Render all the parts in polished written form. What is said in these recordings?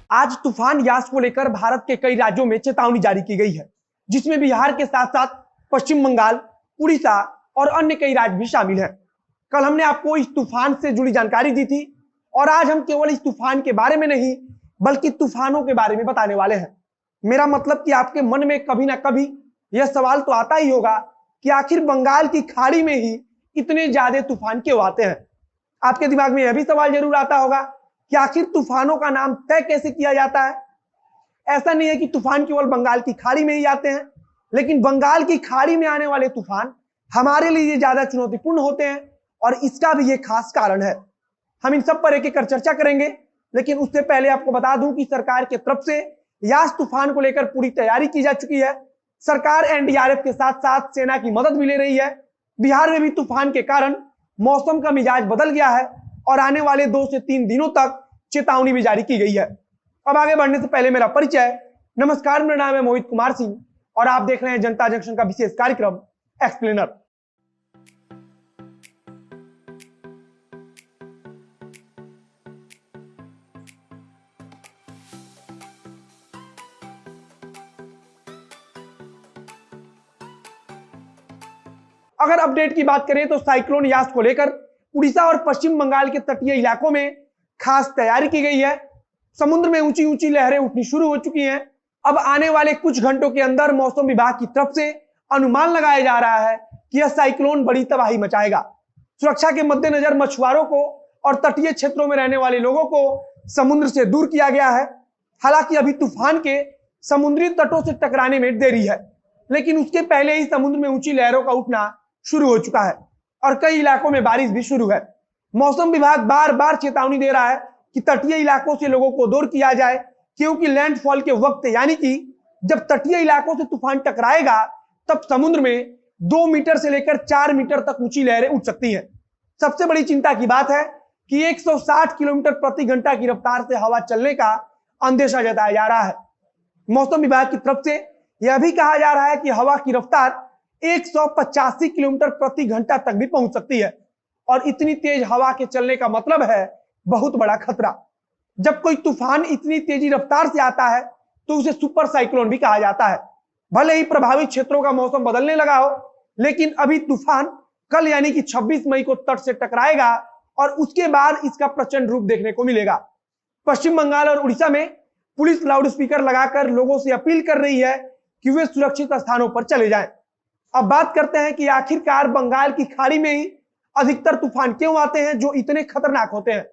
आज तूफान यास को लेकर भारत के कई राज्यों में चेतावनी जारी की गई है, जिसमें बिहार के साथ साथ पश्चिम बंगाल, उड़ीसा और अन्य कई राज्य भी शामिल हैं। कल हमने आपको इस तूफान से जुड़ी जानकारी दी थी और आज हम केवल इस तूफान के बारे में नहीं बल्कि तूफानों के बारे में बताने वाले हैं। मेरा मतलब कि आपके मन में कभी ना कभी यह सवाल तो आता ही होगा कि आखिर बंगाल की खाड़ी में ही इतने ज्यादा तूफान क्यों आते हैं। आपके दिमाग में यह भी सवाल जरूर आता होगा कि आखिर तूफानों का नाम तय कैसे किया जाता है। ऐसा नहीं है कि तूफान केवल बंगाल की खाड़ी में ही आते हैं, लेकिन बंगाल की खाड़ी में आने वाले तूफान हमारे लिए ज्यादा चुनौतीपूर्ण होते हैं और इसका भी एक खास कारण है। हम इन सब पर एक एक कर चर्चा करेंगे, लेकिन उससे पहले आपको बता दूं कि सरकार की तरफ से यास तूफान को लेकर पूरी तैयारी की जा चुकी है। सरकार एनडीआरएफ के साथ साथ सेना की मदद भी ले रही है। बिहार में भी तूफान के कारण मौसम का मिजाज बदल गया है और आने वाले 2 से 3 दिनों तक चेतावनी भी जारी की गई है। अब आगे बढ़ने से पहले मेरा परिचय। नमस्कार, मेरा नाम है मोहित कुमार सिंह और आप देख रहे हैं जनता जंक्शन का विशेष कार्यक्रम एक्सप्लेनर। अगर अपडेट की बात करें तो साइक्लोन यास को लेकर उड़ीसा और पश्चिम बंगाल के तटीय इलाकों में खास तैयारी की गई है। समुद्र में ऊंची ऊंची लहरें उठनी शुरू हो चुकी हैं। अब आने वाले कुछ घंटों के अंदर मौसम विभाग की तरफ से अनुमान लगाया जा रहा है कि यह साइक्लोन बड़ी तबाही मचाएगा। सुरक्षा के मद्देनजर मछुआरों को और तटीय क्षेत्रों में रहने वाले लोगों को समुद्र से दूर किया गया है। हालांकि अभी तूफान के समुद्री तटों से टकराने में देरी है, लेकिन उसके पहले ही समुद्र में ऊंची लहरों का उठना शुरू हो चुका है और कई इलाकों में बारिश भी शुरू है। मौसम विभाग बार बार चेतावनी दे रहा है कि तटीय इलाकों से लोगों को दूर किया जाए, क्योंकि लैंडफॉल के वक्त यानी कि जब तटीय इलाकों से तूफान टकराएगा तब समुद्र में 2 मीटर से लेकर 4 मीटर तक ऊंची लहरें उठ सकती हैं। सबसे बड़ी चिंता की बात है कि 160 किलोमीटर प्रति घंटा की रफ्तार से हवा चलने का अंदेशा जताया जा रहा है। मौसम विभाग की तरफ से यह भी कहा जा रहा है कि हवा की रफ्तार 185 किलोमीटर प्रति घंटा तक भी पहुंच सकती है और इतनी तेज हवा के चलने का मतलब है बहुत बड़ा खतरा। जब कोई तूफान इतनी तेजी रफ्तार से आता है तो उसे सुपर साइक्लोन भी कहा जाता है। भले ही प्रभावित क्षेत्रों का मौसम बदलने लगा हो, लेकिन अभी तूफान कल यानी कि 26 मई को तट से टकराएगा और उसके बाद इसका प्रचंड रूप देखने को मिलेगा। पश्चिम बंगाल और उड़ीसा में पुलिस लाउडस्पीकर लगाकर लोगों से अपील कर रही है कि वे सुरक्षित स्थानों पर चले जाएं। अब बात करते हैं कि आखिरकार बंगाल की खाड़ी में ही अधिकतर तूफान क्यों आते हैं जो इतने खतरनाक होते हैं।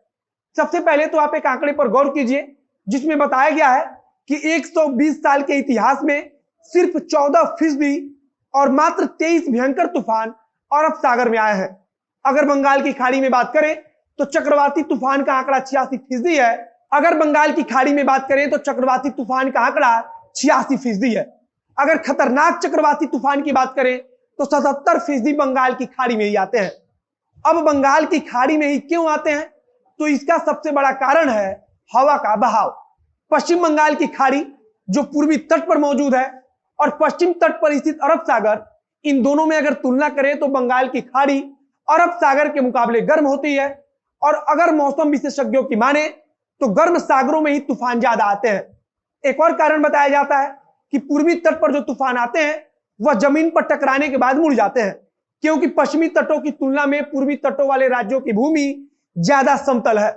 सबसे पहले तो आप एक आंकड़े पर गौर कीजिए, जिसमें बताया गया है कि 120 साल के इतिहास में सिर्फ 14% और मात्र 23 भयंकर तूफान अरब सागर में आए हैं। अगर बंगाल की खाड़ी में बात करें तो चक्रवाती तूफान का आंकड़ा 86% है। अगर बंगाल की खाड़ी में बात करें तो चक्रवाती तूफान का आंकड़ा 86% है। अगर खतरनाक चक्रवाती तूफान की बात करें तो 77% बंगाल की खाड़ी में ही आते हैं। अब बंगाल की खाड़ी में ही क्यों आते हैं, तो इसका सबसे बड़ा कारण है हवा का बहाव। पश्चिम बंगाल की खाड़ी जो पूर्वी तट पर मौजूद है और पश्चिम तट पर स्थित अरब सागर, इन दोनों में अगर तुलना करें तो बंगाल की खाड़ी अरब सागर के मुकाबले गर्म होती है और अगर मौसम विशेषज्ञों की माने तो गर्म सागरों में ही तूफान ज्यादा आते हैं। एक और कारण बताया जाता है कि पूर्वी तट पर जो तूफान आते हैं वह जमीन पर टकराने के बाद मुड़ जाते हैं, क्योंकि पश्चिमी तटों की तुलना में पूर्वी तटों वाले राज्यों की भूमि ज्यादा समतल है।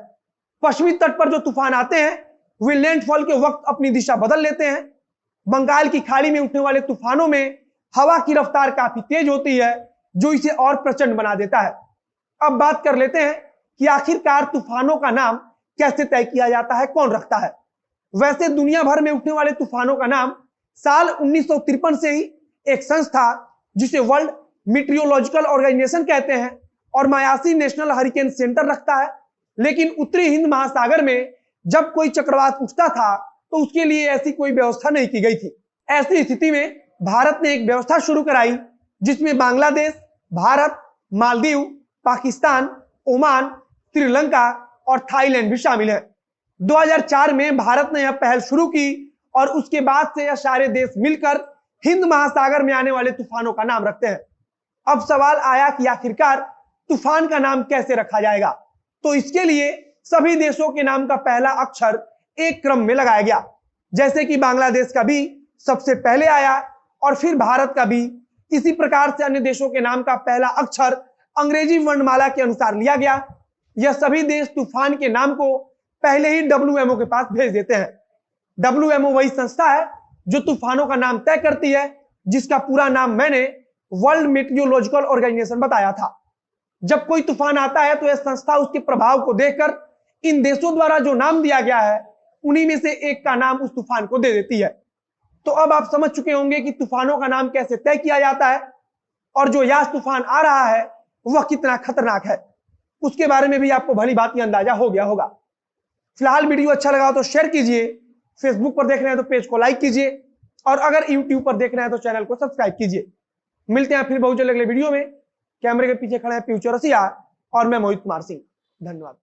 पश्चिमी तट पर जो तूफान आते हैं वे लैंडफॉल के वक्त अपनी दिशा बदल लेते हैं। बंगाल की खाड़ी में उठने वाले तूफानों में हवा की रफ्तार काफी तेज होती है, जो इसे और प्रचंड बना देता है। अब बात कर लेते हैं कि आखिरकार तूफानों का नाम कैसे तय किया जाता है, कौन रखता है। वैसे दुनिया भर में उठने वाले तूफानों का नाम साल 1953 से ही एक संस्था जिसे वर्ल्ड मीटियोलॉजिकल ऑर्गेनाइजेशन कहते हैं और मायासी नेशनल हरिकेन सेंटर रखता है। लेकिन उत्तरी हिंद महासागर में जब कोई चक्रवात उठता था तो उसके लिए ऐसी कोई व्यवस्था नहीं की गई थी। ऐसी स्थिति में भारत ने एक व्यवस्था शुरू कराई जिसमें बांग्लादेश, भारत, मालदीव, पाकिस्तान, ओमान, श्रीलंका और थाईलैंड भी शामिल है। 2004 में भारत ने यह पहल शुरू की और उसके बाद से यह सारे देश मिलकर हिंद महासागर में आने वाले तूफानों का नाम रखते हैं। अब सवाल आया कि आखिरकार तूफान का नाम कैसे रखा जाएगा, तो इसके लिए सभी देशों के नाम का पहला अक्षर एक क्रम में लगाया गया, जैसे कि बांग्लादेश का भी सबसे पहले आया और फिर भारत का भी। इसी प्रकार से अन्य देशों के नाम का पहला अक्षर अंग्रेजी वर्णमाला के अनुसार लिया गया। यह सभी देश तूफान के नाम को पहले ही WMO के पास भेज देते हैं। WMO वही संस्था है जो तूफानों का नाम तय करती है, जिसका पूरा नाम मैंने वर्ल्ड मेट्रियोलॉजिकल ऑर्गेनाइजेशन बताया था। जब कोई तूफान आता है तो यह संस्था उसके प्रभाव को देखकर इन देशों द्वारा जो नाम दिया गया है उन्हीं में से एक का नाम उस तूफान को दे देती है। तो अब आप समझ चुके होंगे कि तूफानों का नाम कैसे तय किया जाता है और जो यास तूफान आ रहा है वह कितना खतरनाक है, उसके बारे में भी आपको भली भांति अंदाजा हो गया होगा। फिलहाल वीडियो अच्छा लगा तो शेयर कीजिए, फेसबुक पर देख रहे हैं तो पेज को लाइक कीजिए और अगर यूट्यूब पर देख रहे हैं तो चैनल को सब्सक्राइब कीजिए। मिलते हैं फिर बहुत जल्द अगले वीडियो में। कैमरे के पीछे खड़े हैं फ्यूचर रसिया और मैं मोहित कुमार सिंह। धन्यवाद।